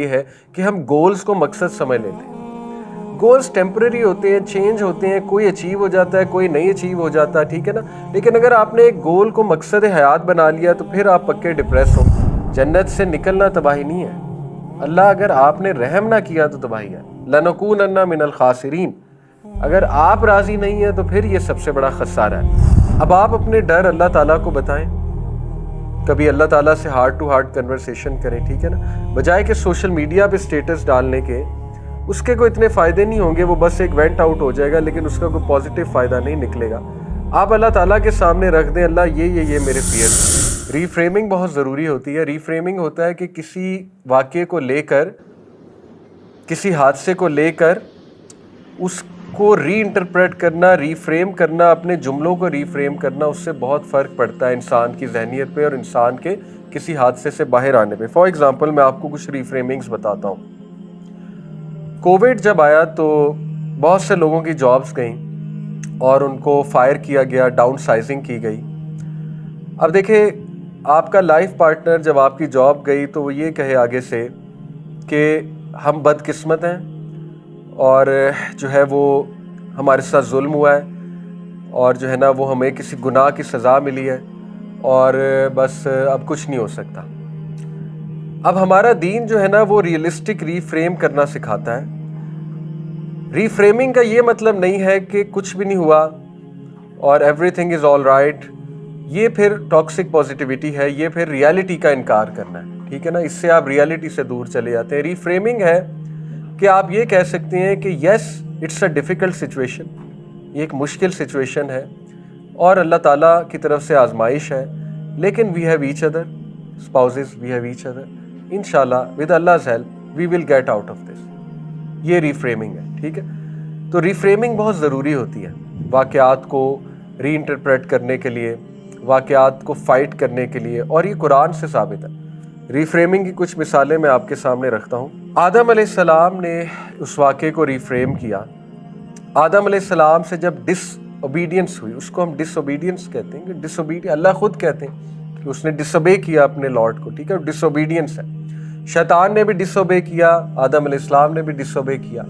یہ ہے کہ ہم گولز کو مقصد سمجھ لیتے ہیں. گولز ٹیمپرری ہوتے ہیں, چینج ہوتے ہیں, کوئی اچیو ہو جاتا ہے, کوئی نہیں اچیو ہو جاتا, ٹھیک ہے نا. لیکن اگر آپ نے ایک گول کو مقصد حیات بنا لیا تو پھر آپ پکے ڈپریس ہو. جنت سے نکلنا تباہی نہیں ہے. اللہ اگر آپ نے رحم نہ کیا تو تباہی ہے. لَنَكُونَنَّ مِنَ الْخَاسِرِينَ. اگر آپ راضی نہیں ہیں تو پھر یہ سب سے بڑا خسارہ ہے. اب آپ اپنے ڈر اللہ تعالیٰ کو بتائیں, کبھی اللہ تعالیٰ سے ہارٹ ٹو ہارٹ کنورسیشن کریں, ٹھیک ہے نا, بجائے کہ سوشل میڈیا پہ سٹیٹس ڈالنے کے. اس کے کوئی اتنے فائدے نہیں ہوں گے, وہ بس ایک وینٹ آؤٹ ہو جائے گا, لیکن اس کا کوئی پازیٹیو فائدہ نہیں نکلے گا. آپ اللہ تعالیٰ کے سامنے رکھ دیں, اللہ یہ میرے فیئر. ری فریمنگ بہت ضروری ہوتی ہے. ری فریمنگ ہوتا ہے کہ کسی واقعے کو لے کر, کسی حادثے کو لے کر اس کو ری انٹرپریٹ کرنا, ری فریم کرنا, اپنے جملوں کو ری فریم کرنا. اس سے بہت فرق پڑتا ہے انسان کی ذہنیت پہ اور انسان کے کسی حادثے سے باہر آنے پہ. فار ایگزامپل میں آپ کو کچھ ری فریمنگز بتاتا ہوں. کووڈ جب آیا تو بہت سے لوگوں کی جابز گئیں اور ان کو فائر کیا گیا, ڈاؤن سائزنگ کی گئی. اب دیکھیں, آپ کا لائف پارٹنر جب آپ کی جاب گئی تو وہ یہ کہے آگے سے کہ ہم بد قسمت ہیں اور جو ہے وہ ہمارے ساتھ ظلم ہوا ہے اور جو ہے نا وہ ہمیں کسی گناہ کی سزا ملی ہے اور بس اب کچھ نہیں ہو سکتا. اب ہمارا دین جو ہے نا وہ ریئلسٹک ری فریم کرنا سکھاتا ہے. ری فریمنگ کا یہ مطلب نہیں ہے کہ کچھ بھی نہیں ہوا اور every thing is all right. یہ پھر ٹاکسک پازیٹیوٹی ہے, یہ پھر ریالٹی کا انکار کرنا ہے, ٹھیک ہے نا. اس سے آپ ریالٹی سے دور چلے جاتے ہیں. ری فریمنگ ہے کہ آپ یہ کہہ سکتے ہیں کہ yes it's a difficult situation, یہ ایک مشکل سچویشن ہے اور اللہ تعالیٰ کی طرف سے آزمائش ہے, لیکن we have each other spouses, we have each other, انشاءاللہ with Allah's help we will get out of this. یہ ری فریمنگ ہے, ٹھیک ہے. تو ری فریمنگ بہت ضروری ہوتی ہے واقعات کو ری انٹرپریٹ کرنے کے لیے, واقعات کو فائٹ کرنے کے لیے, اور یہ قرآن سے ثابت ہے. ری فریمنگ کی کچھ مثالیں میں آپ کے سامنے رکھتا ہوں. آدم علیہ السلام نے اس واقعے کو ری فریم کیا. آدم علیہ السلام سے جب ڈس اوبیڈینس ہوئی, اس کو ہم ڈس اوبیڈینس کہتے ہیں, کہ ڈس اوبیڈینس اللہ خود کہتے ہیں کہ اس نے ڈس اوبے کیا اپنے لارڈ کو, ٹھیک ہے. ڈس اوبیڈینس ہے. شیطان نے بھی ڈس اوبے کیا, آدم علیہ السلام نے بھی ڈس اوبے کیا.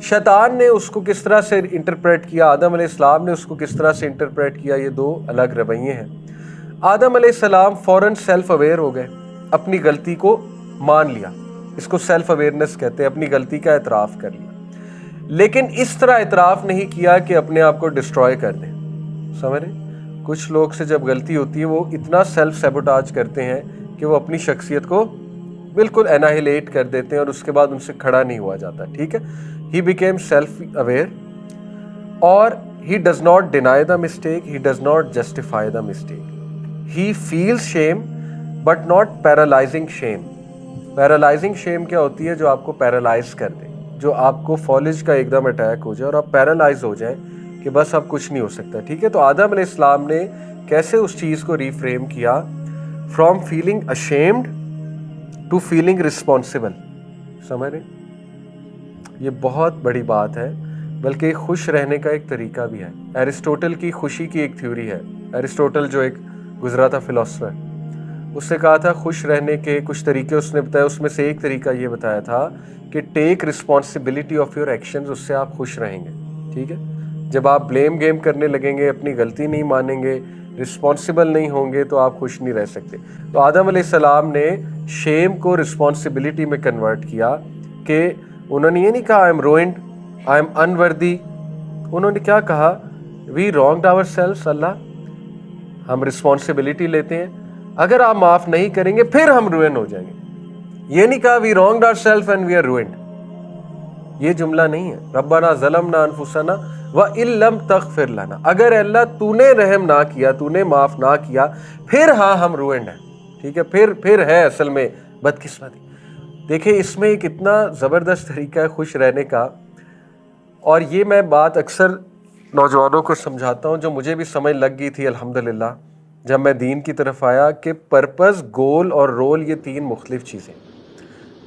شیطان نے اس کو کس طرح سے انٹرپریٹ کیا, آدم علیہ السلام نے اس کو کس طرح سے انٹرپریٹ کیا, یہ دو الگ رویے ہیں. آدم علیہ السلام فوراً سیلف اویئر ہو گئے, اپنی غلطی کو مان لیا. اس کو سیلف اویئرنس کہتے ہیں, اپنی غلطی کا اعتراف کر لیا. لیکن اس طرح اعتراف نہیں کیا کہ اپنے آپ کو ڈسٹروائے کر دیں. سمجھ رہے, کچھ لوگ سے جب غلطی ہوتی ہے وہ اتنا سیلف سیبوٹاج کرتے ہیں کہ وہ اپنی شخصیت کو بالکل اناہیلیٹ کر دیتے ہیں اور اس کے بعد ان سے کھڑا نہیں ہوا جاتا, ٹھیک ہے. ہی بیکیم سیلف اویئر اور he does not deny the mistake, he does not justify the mistake. He feels shame but not paralysing shame. Paralysing shame کیا ہوتی ہے, جو آپ کو پیرالائز کر دے, جو آپ کو فالج کا ایک دم اٹیک ہو جائے اور آپ پیرالائز ہو جائیں کہ بس اب کچھ نہیں ہو سکتا, ٹھیک ہے. تو آدم علیہ السلام نے کیسے اس چیز کو ری فریم کیا, from feeling ashamed to feeling responsible. سمجھ رہے, یہ بہت بڑی بات ہے, بلکہ خوش رہنے کا ایک طریقہ بھی ہے. ایرسٹوٹل کی خوشی کی ایک تھیوری ہے. ایرسٹوٹل جو ایک گزرا تھا فلاسفر, اس سے کہا تھا خوش رہنے کے کچھ طریقے اس نے بتایا. اس میں سے ایک طریقہ یہ بتایا تھا کہ take responsibility of your actions, اس سے آپ خوش رہیں گے, ٹھیک ہے. جب آپ بلیم گیم کرنے لگیں گے, اپنی غلطی نہیں مانیں گے, رسپانسبل نہیں ہوں گے, تو آپ خوش نہیں رہ سکتے. تو آدم علیہ السلام نے شیم کو رسپانسبلٹی میں کنورٹ کیا, کہ انہوں نے یہ نہیں کہا I am ruined, I am unworthy. انہوں نے کیا کہا, وی رانگڈ آور سیلفس, اللہ ہم رسپانسبلٹی لیتے ہیں, اگر آپ معاف نہیں کریں گے پھر ہم روئن ہو جائیں گے. یہ نہیں کہا we wronged our self and we are ruined. یہ جملہ نہیں ہے. ربنا ظلمنا انفسنا وان لم تغفر لنا, اگر اللہ تو نے رحم نہ کیا, تو نے معاف نہ کیا, پھر ہاں ہم روئنڈ ہیں, ٹھیک ہے. پھر ہے اصل میں بدقسمتی. دیکھیں اس میں ایک اتنا زبردست طریقہ ہے خوش رہنے کا, اور یہ میں بات اکثر نوجوانوں کو سمجھاتا ہوں, جو مجھے بھی سمجھ لگ گئی تھی الحمدللہ جب میں دین کی طرف آیا, کہ پرپز, گول اور رول یہ تین مختلف چیزیں.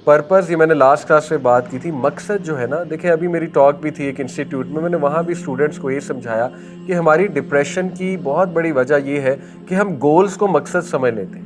پرپز, یہ میں نے لاسٹ کلاس میں بات کی تھی. مقصد جو ہے نا, دیکھیں ابھی میری ٹاک بھی تھی ایک انسٹیٹیوٹ میں نے وہاں بھی اسٹوڈنٹس کو یہ سمجھایا کہ ہماری ڈپریشن کی بہت بڑی وجہ یہ ہے کہ ہم گولز کو مقصد سمجھ لیتے ہیں.